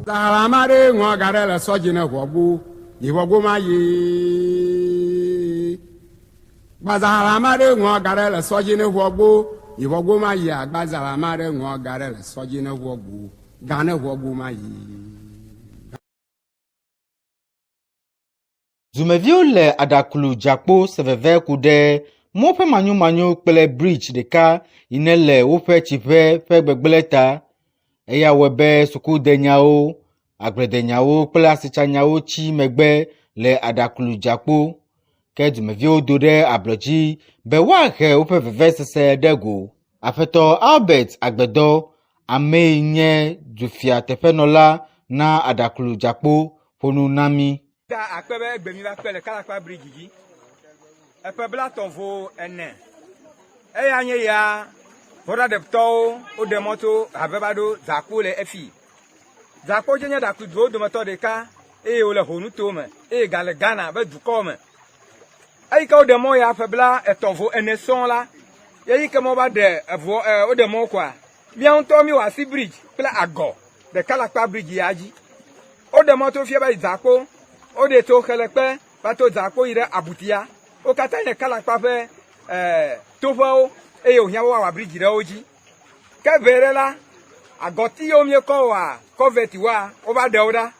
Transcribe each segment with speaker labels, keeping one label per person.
Speaker 1: Zahalamare ngwa garela sojine wogu iwogu mayi Bazahalamare ngwa garela sojine wogu iwogu mayi Bazahalamare ngwa garela sojine wogu gane wogu mayi
Speaker 2: Zumevio le adakulu jakpo seveve kude mope manyu kpele bridge deka inele wope chipe fe gbegbleta eya webe suku denyawo agredenyawo kpele asichanyawo chi megbe le adakulu jakpo ke zumevio dode abloji be wa he wope veve sese dego afeto Albert agbedo ame nye dufia tefenola na adakulu jakpo fonu nami
Speaker 3: da akpebe gbemi va kpele kalakpa bridge gi epe bla tonvo ene eya nye ya voda de to o de moto avebado zakpo le efi zakpo je nya da ku do moto de ka e o le honu to me e gale Ghana be duko me ai ka o de mo ya fe bla etonvo ene son la ye ke mo ba de evo o de mo kwa mi an to mi wa si bridge pla ago de kalakpa bridge ya ji o de moto fie ba zakpo o de to kelepe ba to zakpo ire abutia o kata ne kalakpa fe to fo e o hiawo wa bridge re oji ke vere la agoti o mi ko wa coveti wa o ba de oda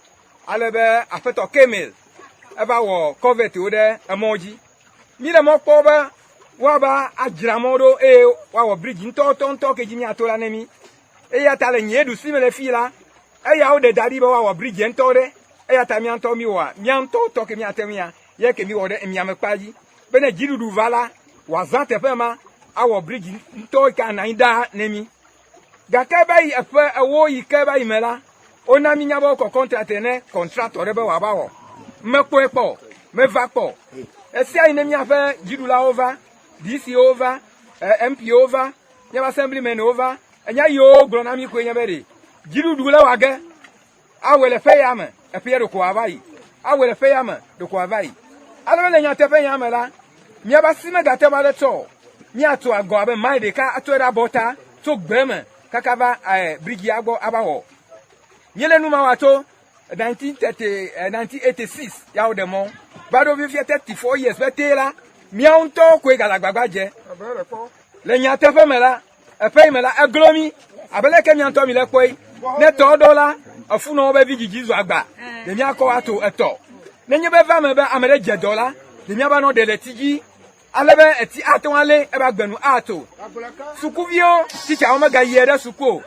Speaker 3: alebe afeto kemel e ba wo coveti o de emoji mi le mo po ba wa ba ajiramodo e wa wo bridge nto ke ji mi atola ne mi e ya tale nyedu si me le fi la e ya o de dadi ba wa wo bridge nto de eya ta mi anto mi wa mi anto to ke mi atemia ye ke mi wo de mi amekpaji bene jidudu vala wa zante fema awo bridge nto ka na ida nemi gaka bai efe ewo yi ke bai mela ona mi nya bo ko contract ne contractor re be wa ba wo mepo epo me va po esi ai nemi afa jidula over DC over MP over nya assemblyman over enya yo gro na mi ko nya bere jidudu la wage awele fe ya me epe do ko avai awele fe ya me do ko avai alwe le nya te fe ya me la mi aba sime gate ba le to mi ato ago abe mai de ka ato era bota to gbeme kaka ba brigi agbo abawo nyele nu ma wato 1986 ya o de mo bado bi fi 34 years betela mi an to ko galagbagba je le nya te fe me la epe me la eglomi abele ke mi an to mi le koi ne to dola afuno be vigigi zo agba de mi akọ ato eto nenye be va me be amere je dola de mi aba no de letigi alebe eti ato ale e ba gbenu ato sukuvio teacher o mega yere suko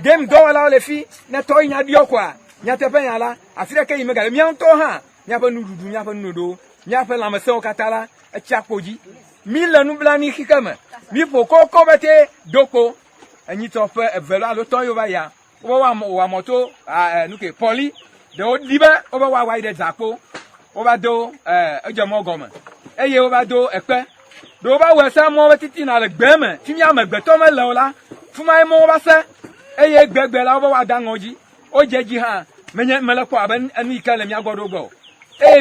Speaker 3: game dola le fi ne to nya dio kwa nya te pe nya la afire ke yime ga mi an to ha nya ba nududu nya ba nudo nya fa la mese o katala e chapoji mi le nu blani hikama mi poko ko bete doko enyi to fe evelo alo to yo ba ya wa moto nuke poli de o diba o ba wa ide zakpo o ba do ejomo goma eye o ba do epe do ba we sa mo titi na le gbeme ti mi amegbe to me le la fuma mo ba se eye gbegbe la o ba wa dangoji o jeji ha menye mele ko aben anu ikale mi agodo go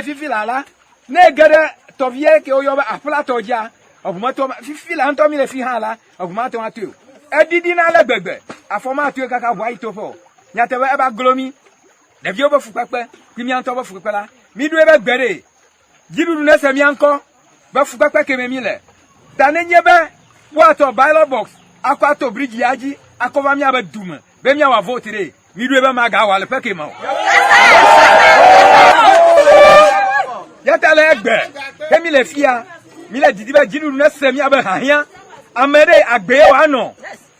Speaker 3: fifi la ne gere to vie ke o yo ba apla to ja obumato fifi la nto mi le fi ha la obumato atu edidi na le gbegbe afoma atu kaka bwa itofo nyatewe eba glomi de bi obo fupepe kimi anto obo fupepe la mi du ebe gbere jidudu na se mi anko ba fupepe ke mi le tane nyebe wato ballot box akwa to bridge yaji akova mi aba dum be mi awa vote re mi du ebe ma ga wale peke ma yatale egbe ke mi le fia mi le didi be jidudu na se mi aba hania amere agbe wa no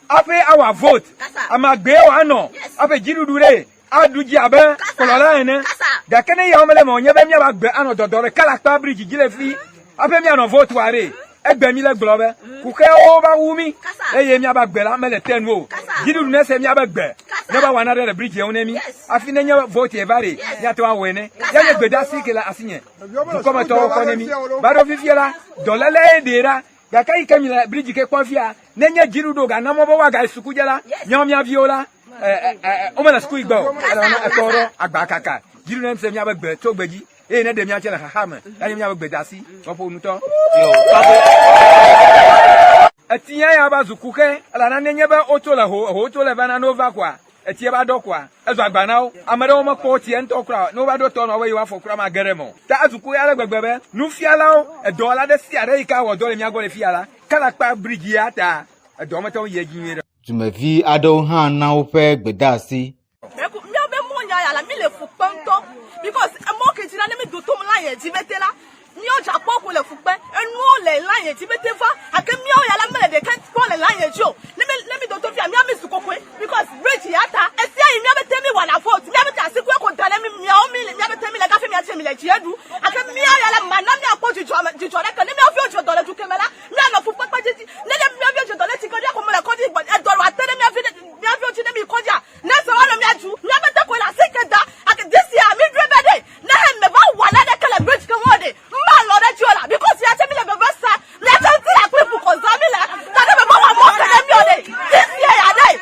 Speaker 3: ape our vote amagbe wa no ape jidudu re aduji abe kolola ene da kene ya omele mo nye be mi abagbe ano dodore kalakpa bridge gile fi ape mi ano vote wa re egbe mi le globe ku ke o ba wumi eye mi abagbe la mele tenu o jidudu ne se mi abagbe ne ba wana re bridge e mi afi ne nye vote e bare ya to wa wene ya ne gbeda sikela asinye ko ma to ko ne mi ba do fifiela dolele dera ya kai kamila bridge ke kwafia nenye jirudo ga na mo bo wa ga suku jela nyom ya viola o mena suku igbo ala ekoro agba kaka jiru na mse mi abegbe to gbeji ne de mi a chele ha me ya mi abegbe dasi so po nuto atinya ya ba zuku ke ala na nenye ba oto la ho oto le bana nova kwa etie ba do kwa ezo agbanawo amere wo mako tie nto kra no ba do to no we wa fo kra ma geremo ta azuku ya le gbegbebe nu fialawo edo la de fiare ika wo do le mi agole fiala kala pa bridge ya ta edo meto ye ginere
Speaker 2: Tumevi aɖewo hã na woƒe gbedasi.
Speaker 4: Because a mock is an enemy to Tom Lion, Tibetela, Neo Japo, the football, and no lion, Tibeteva, I can meow Yalamela, they can't call a lion show. Let me do to Miami to Coque, because Richie Yata, and say, you never tell me what I thought, never tell me, meow me, never tell me like I feel like you do. I can meow Yalamana, I put you to a future dollar to Camela, none of football budget, let them have your dollar to go down, but I don't want to tell them, you have to be Koja. That's all I'm here to never talk when I say that. I can this year, I'm because you are telling me the best let us see like people because Zamila that never more than this year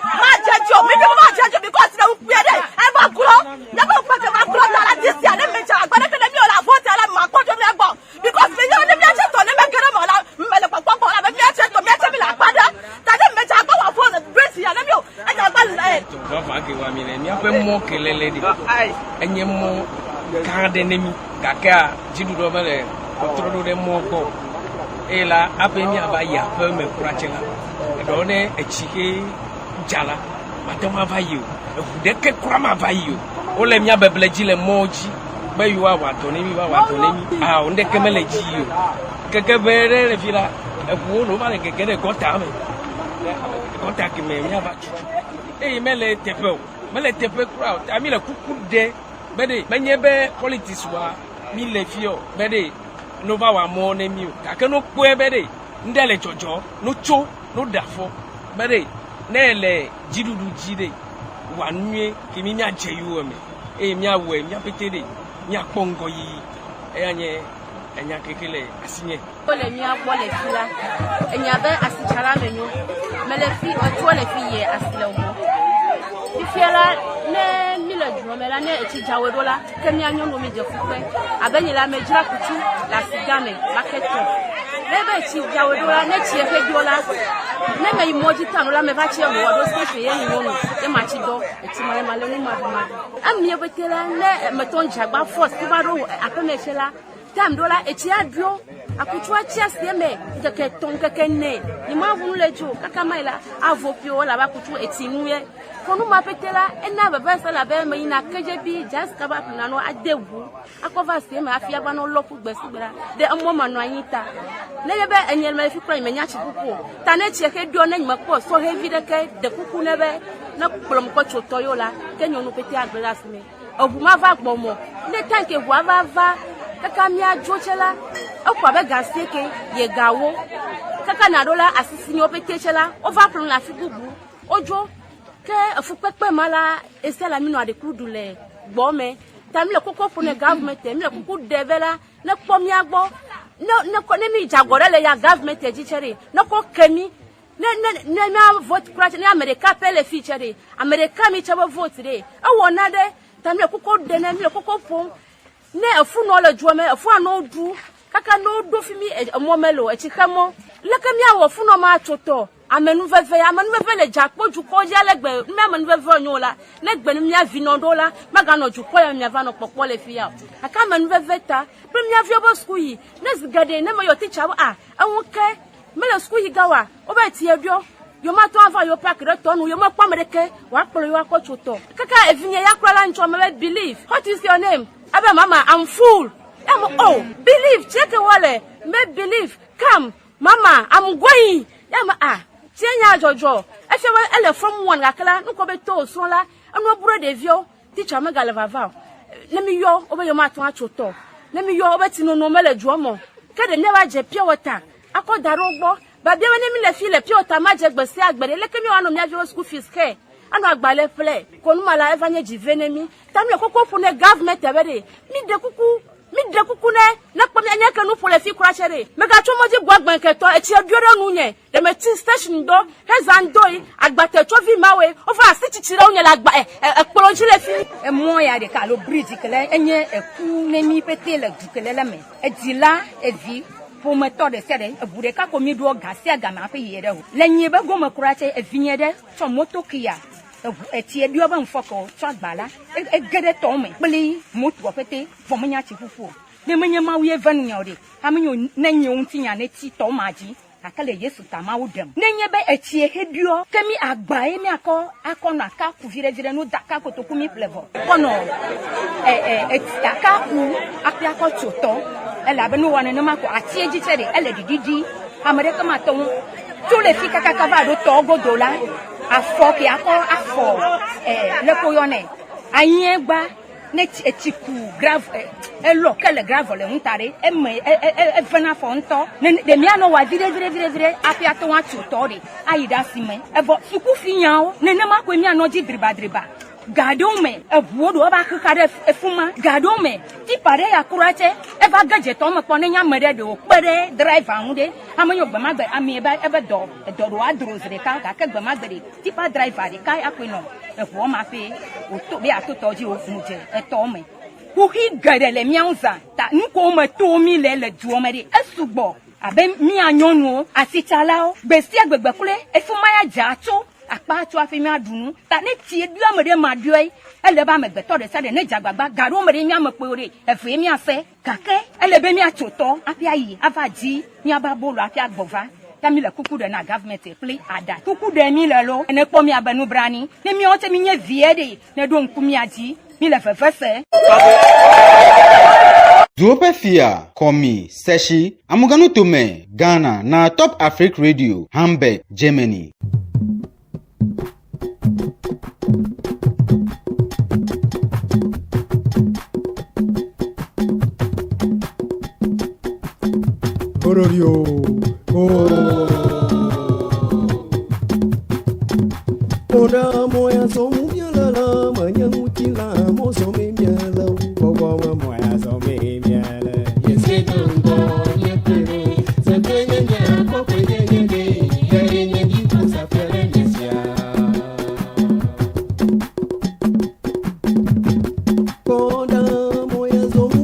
Speaker 4: my judge maybe my judge because they will be there ever grow never put a grow that this year let me tell but if they all vote my coach about because we know them just to never get them all me le papa let me check to me tell me like father that them just go for the great year let me and I
Speaker 5: to va ke wa mi le mi ape mo kelele di enye mo kande nemi kaka jidu do mele otro de moko ela apemi aba ya pe me kurachela do ne echike jala matama vayo de ke kurama vayo o le mi abebleji le moji be yu wa to nemi ah onde kemele ji yo keke bere le fila e fu no ma le keke de kota ke me mi aba chuchu mele tepe crowd ami le kuku de bede menye be politics wa mi le fio bede no ba wa mo na mi o ka no po bede ndele jojo no cho no dafo bede na ele jidudu jide wa nwe kimi mi ajeyu me mi awe mi apetede mi akpongo yi anya kekele asinye
Speaker 4: ole mi agbo le fila enya be asichara menyo mele fi oto le fi ye asile mo ifiela ne mi le dromela ne echi jawedola kemi anyo no mi je fupe abenyela mejira kutu la sigame maketo lebe echi jawedola ne chi efediola ne me imoji tanu la me va chi ewo do space ye nyono e ma chi do eti mare male ni maduma ami ebetela ne meton jagba force ti ba do akome fela tam dola echi adio akutua chia seme keke ton keke ne ni ma vunu lejo kaka maila avopio la ba kutu etinuye konu mapetela ena baba sala be me ina kejebi just kaba na no adewu akova seme afia ba no lopu gbesigbera de amoma no anyita leyebe enyel me fi kran me nya chipupo tane chieke dio na nyima ko so heavy de kuku nebe na plom ko chotoyo la kenyo no pete agbera seme obuma va gbomo ne tanke wa va kaka mi ajochela okwa be gaseke ye gawo kaka na dola asisi ni opetechela overflow la figugu ojo ke afupepe mala esela mi no ade krudule gbome tami le koko fune government mi le koko devela na kpomi agbo no ko ne mi jagore le ya government ejichere no ko kemi ne na vote crash ne America pele feature America mi chabo vote de e wona de tami le koko de ne mi le koko fun ne afu no le juome afu ano du kaka no do fi mi momelo echikamo leke mi awo fu no ma toto amenu veve le jakpo juko ya legbe mi amenu veve onyola legbe ni mi avino dola maga no juko ya mi avano popo le fi ya aka amenu veve ta bi mi avio bo school yi ne zigade ne mo yo teacher awuke me le school yi gawa oba ti edio yo ma to ava yo pack re to nu yo ma pamereke wa polo yo akochoto kaka evinye ya kwala ncho me believe. What is your name? Abe mama, I'm full. Oh, believe, check a wallet. Make believe. Come, mama, I'm going. Nyadzɔdzɔwo. If you want ele from one gakela, no kobe to so la, no bro de vio, teacher me gale vava. Let me yo obe yo ma to achoto. Let me yo obe ti no mele juomo. Ke de never je pure water. Akọ darogbo. Ba bi we mi le fi le pure water ma je gbese agbere. Le ke mi wa no mi avio school fees ke. Ano agbale play konu mala evanye jivenemi tami kokko fune government ebede mi de kuku ne na kpami anya kanu fole fi kurachere mega chomoji gbagban keto eti obiore nunye de meti station do hezandoi agbate chovi mawe over asichichire onye la gba ekpoloji le fi
Speaker 6: mo ya de ka lo bridge kele enye eku nemi pete le dukele le me edila evi pour me de sede bude ka komi do gasi aga ma fe yede ho lenye be go me kurache evinye de so moto kia etie bio ba mfoko so agbala egede to me bele moto opete fomanya chifufu ne menya ma wie vanu nya ode amenyo nanyo ntinya ne ti to maji akale Yesu tama udem nenye be etie heduo kemi agba emi akona aka ku vire no daka kotokumi plevo kono aka ku apia ko choto ela be no wane no mako atie ji chere ele dididi amere kama to tous les filles kaka va do togo dola afo ki afo le koyone ayengba ne etiku grave elo kele grave le ntare e vena fonto de mi ano wa vire apia to wa tutori ayida sime e bo suku fiyan ne mako mi ano ji driba gadome e buodo ba kakare efuma gadome ti pare ya kurache e ba gaje to mo pon nya mere de o pere driver hunde amanyo gbamagbe ami e be do ro adrozre ka gbe magbe ti pa driver de kai akwino e ho ma pe o to be atotoji o funje e to me ku hi gare le mianza ta nko mo to mi le duome de esugbo abe mi anyonu asichalao gbesi agbegbe kule efuma ya jacho akpa to afemi adunu ta ne tie dua mere maduai ele ba megbeto de se de ne jagbagba garo mere mi amape ore efe mi afe kake ele be mi achoto afia yi avaji mi ababolo afia gbova ta mi le kuku de na government play ada kuku de mi le lo ene po mi abanu brani ne mi o te mi nye vie de ne do nku mi aji mi le fefefe
Speaker 2: Duopefia, Komi, Seshi, Amuganu Tome, Ghana, na Top Africa Radio, Hamburg, Germany.
Speaker 1: Ororio.
Speaker 7: Ora moya so mumya la manya mutila mo so me miala bobo moya so me miala yese dongo yepero se kwenye nya ko kwenye nyende gari nyengi kusa pere nesia Ora moya so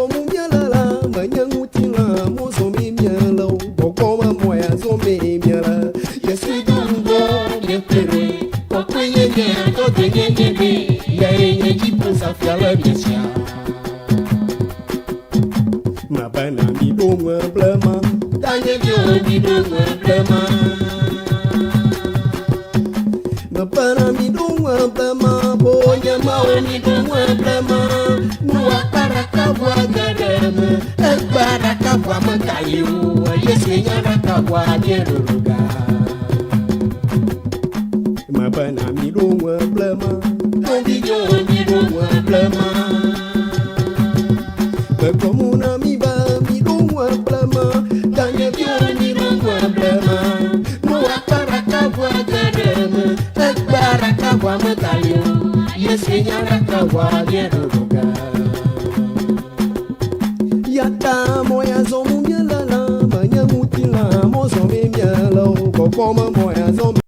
Speaker 7: mumya la manya mutila mo so me miala bobo moya so me miala yese dongo yepero Yata moya zomu miela la manya mutila mo so me miela o kokoma moya zomu